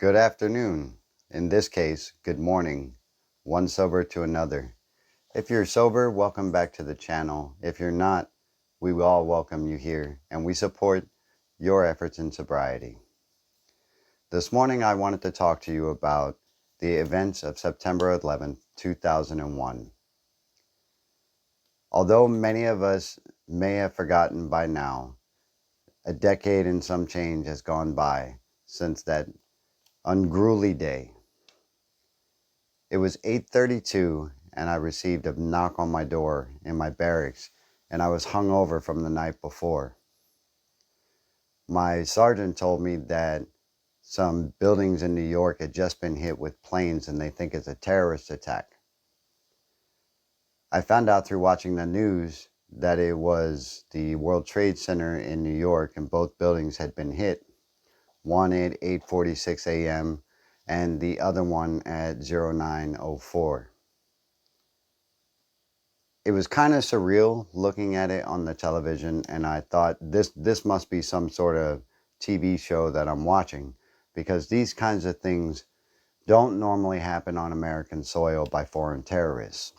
Good afternoon. In this case, good morning. One sober to another. If you're sober, welcome back to the channel. If you're not, we will all welcome you here, and we support your efforts in sobriety. This morning, I wanted to talk to you about the events of September 11th, 2001. Although many of us may have forgotten by now, a decade and some change has gone by since that unruly day. It was 8:32 and I received a knock on my door in my barracks, and I was hungover from the night before. My sergeant told me that some buildings in New York had just been hit with planes and they think it's a terrorist attack. I found out through watching the news that it was the World Trade Center in New York, and both buildings had been hit. One at 8:46 a.m. and the other one at 09:04. It was kind of surreal looking at it on the television, and I thought this must be some sort of TV show that I'm watching, because these kinds of things don't normally happen on American soil by foreign terrorists.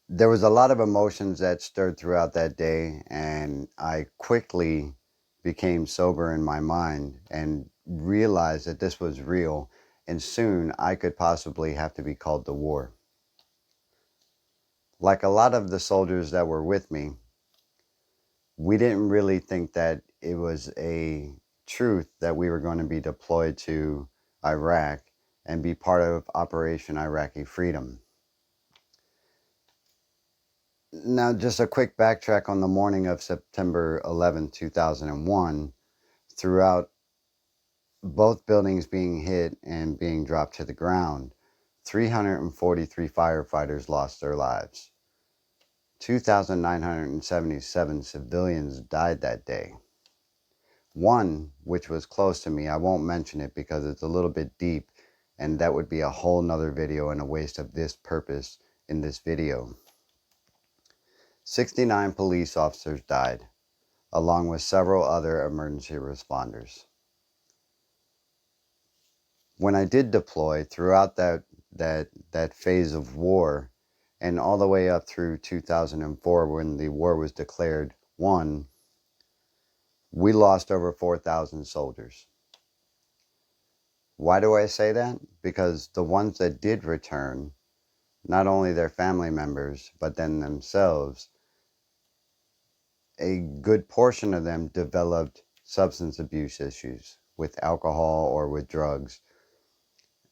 There was a lot of emotions that stirred throughout that day, and I quickly became sober in my mind and realized that this was real, and soon I could possibly have to be called to war. Like a lot of the soldiers that were with me, we didn't really think that it was a truth that we were going to be deployed to Iraq and be part of Operation Iraqi Freedom. Now, just a quick backtrack on the morning of September 11, 2001, throughout both buildings being hit and being dropped to the ground, 343 firefighters lost their lives. 2,977 civilians died that day. One, which was close to me, I won't mention it because it's a little bit deep, and that would be a whole nother video and a waste of this purpose in this video. 69 police officers died, along with several other emergency responders. When I did deploy throughout that phase of war, and all the way up through 2004 when the war was declared won, we lost over 4,000 soldiers. Why do I say that? Because the ones that did return, not only their family members, but then themselves, a good portion of them developed substance abuse issues with alcohol or with drugs.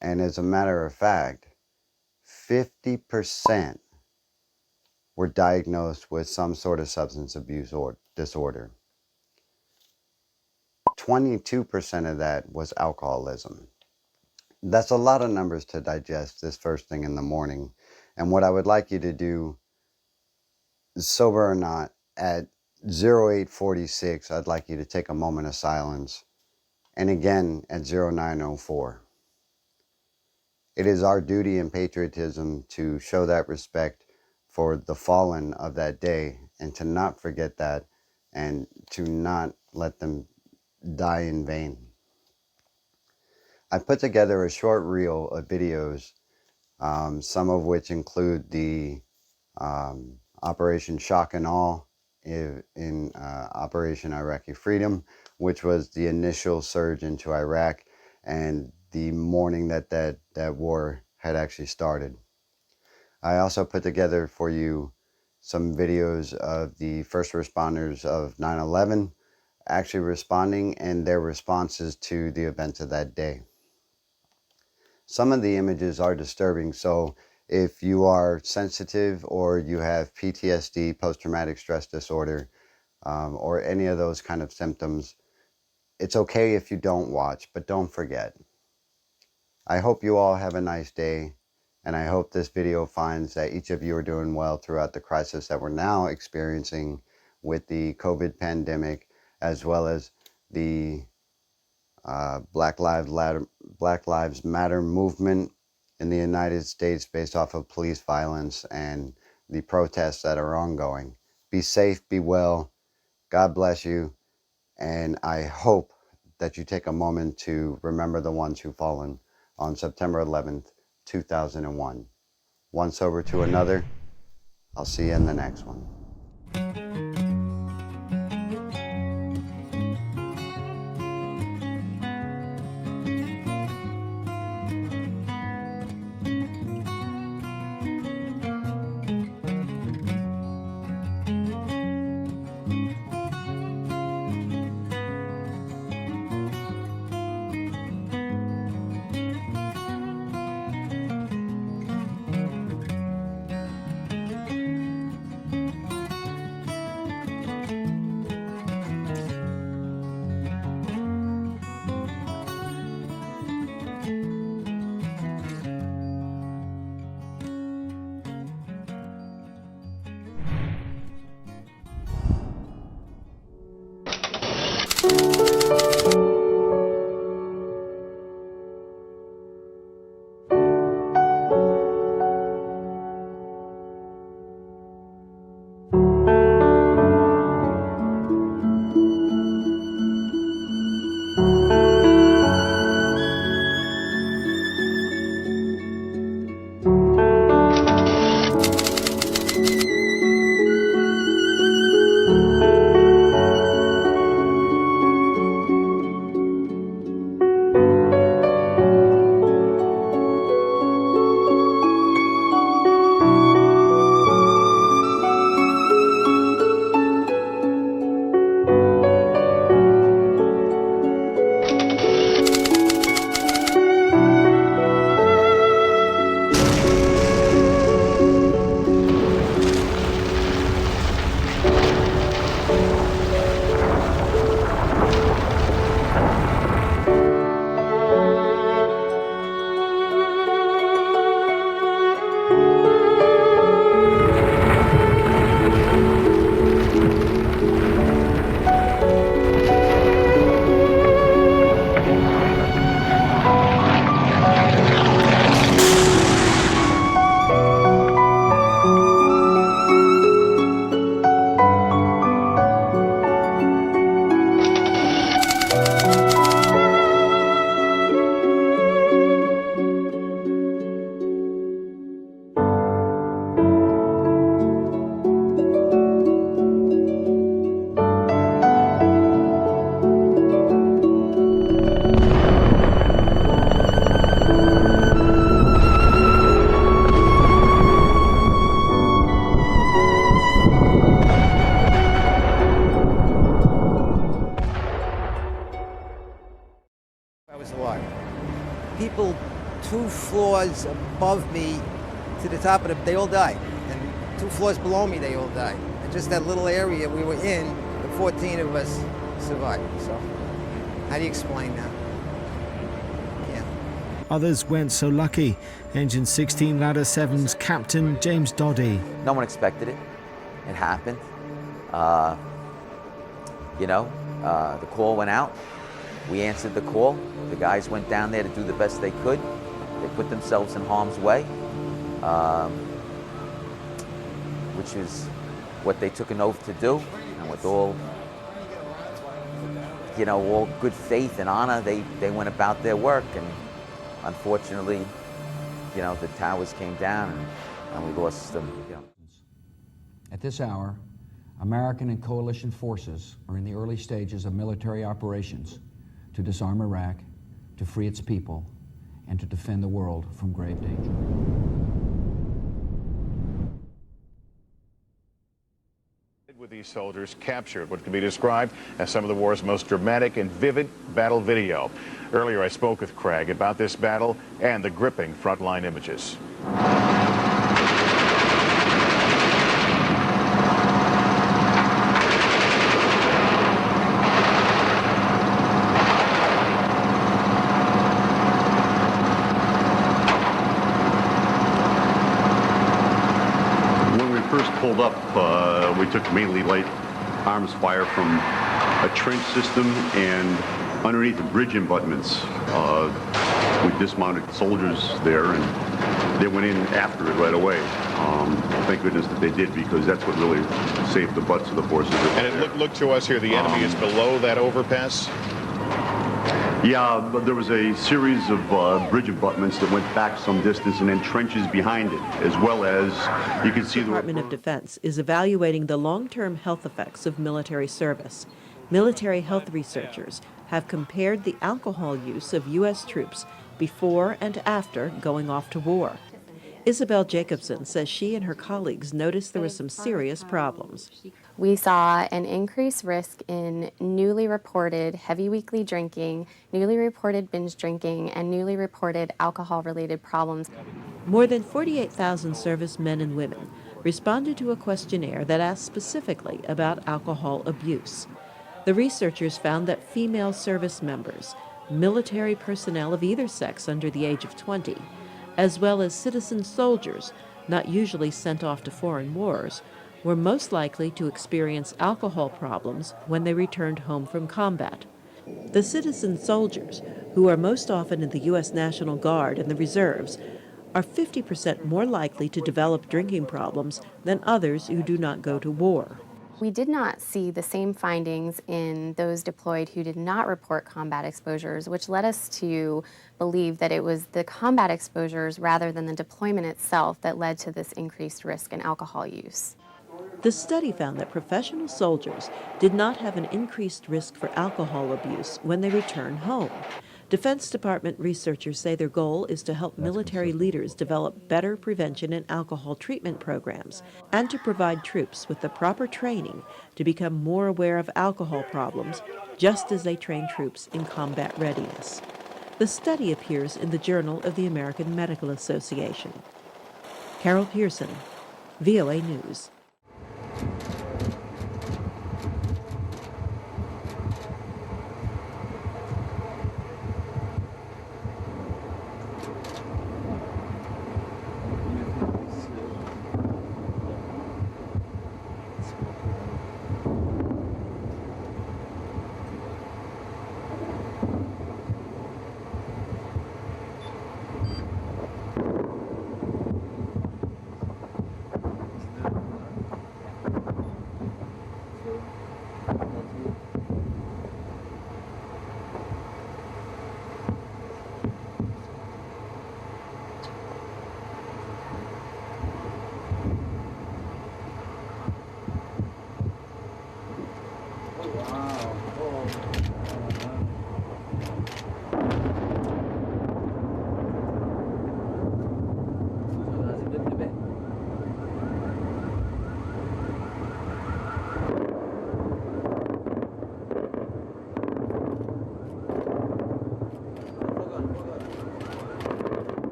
And as a matter of fact, 50% were diagnosed with some sort of substance abuse or disorder. 22% of that was alcoholism. That's a lot of numbers to digest this first thing in the morning. And what I would like you to do, sober or not, at 0846, I'd like you to take a moment of silence. And again at 0904. It is our duty and patriotism to show that respect for the fallen of that day, and to not forget that, and to not let them die in vain. I put together a short reel of videos, some of which include the Operation Shock and Awe in Operation Iraqi Freedom, which was the initial surge into Iraq and the morning that war had actually started. I also put together for you some videos of the first responders of 9/11 actually responding and their responses to the events of that day. Some of the images are disturbing, so if you are sensitive or you have PTSD, post-traumatic stress disorder, or any of those kind of symptoms, it's okay if you don't watch, but don't forget. I hope you all have a nice day, and I hope this video finds that each of you are doing well throughout the crisis that we're now experiencing with the COVID pandemic, as well as the Black Lives Matter movement in the United States based off of police violence and the protests that are ongoing. Be safe, be well, God bless you, and I hope that you take a moment to remember the ones who've fallen on September 11th, 2001. One sober to another. I'll see you in the next one. People 2 floors above me to the top of they all died. And 2 floors below me, they all died. And just that little area we were in, the 14 of us survived. So how do you explain that? Yeah. Others weren't so lucky. Engine 16 Ladder 7's Captain James Doddy. No one expected it. It happened. The call went out. We answered the call. The guys went down there to do the best they could. They put themselves in harm's way, which is what they took an oath to do. And with all good faith and honor, they went about their work. And unfortunately, the towers came down and we lost them. At this hour, American and coalition forces are in the early stages of military operations to disarm Iraq, to free its people, and to defend the world from grave danger. With these soldiers captured what can be described as some of the war's most dramatic and vivid battle video. Earlier I spoke with Craig about this battle and the gripping frontline images. Pulled up, we took mainly light arms fire from a trench system and underneath the bridge embutments. We dismounted soldiers there and they went in after it right away. Thank goodness that they did, because that's what really saved the butts of the forces. And it looked to us here, the enemy is below that overpass? Yeah, but there was a series of bridge abutments that went back some distance and then trenches behind it, as well as you can see The Department of Defense is evaluating the long-term health effects of military service. Military health researchers have compared the alcohol use of U.S. troops before and after going off to war. Isabel Jacobson says she and her colleagues noticed there were some serious problems. We saw an increased risk in newly reported heavy weekly drinking, newly reported binge drinking, and newly reported alcohol-related problems. More than 48,000 servicemen and women responded to a questionnaire that asked specifically about alcohol abuse. The researchers found that female service members, military personnel of either sex under the age of 20, as well as citizen soldiers, not usually sent off to foreign wars, were most likely to experience alcohol problems when they returned home from combat. The citizen soldiers, who are most often in the U.S. National Guard and the reserves, are 50% more likely to develop drinking problems than others who do not go to war. We did not see the same findings in those deployed who did not report combat exposures, which led us to believe that it was the combat exposures rather than the deployment itself that led to this increased risk in alcohol use. The study found that professional soldiers did not have an increased risk for alcohol abuse when they return home. Defense Department researchers say their goal is to help military leaders develop better prevention and alcohol treatment programs and to provide troops with the proper training to become more aware of alcohol problems, just as they train troops in combat readiness. The study appears in the Journal of the American Medical Association. Carol Pearson, VOA News.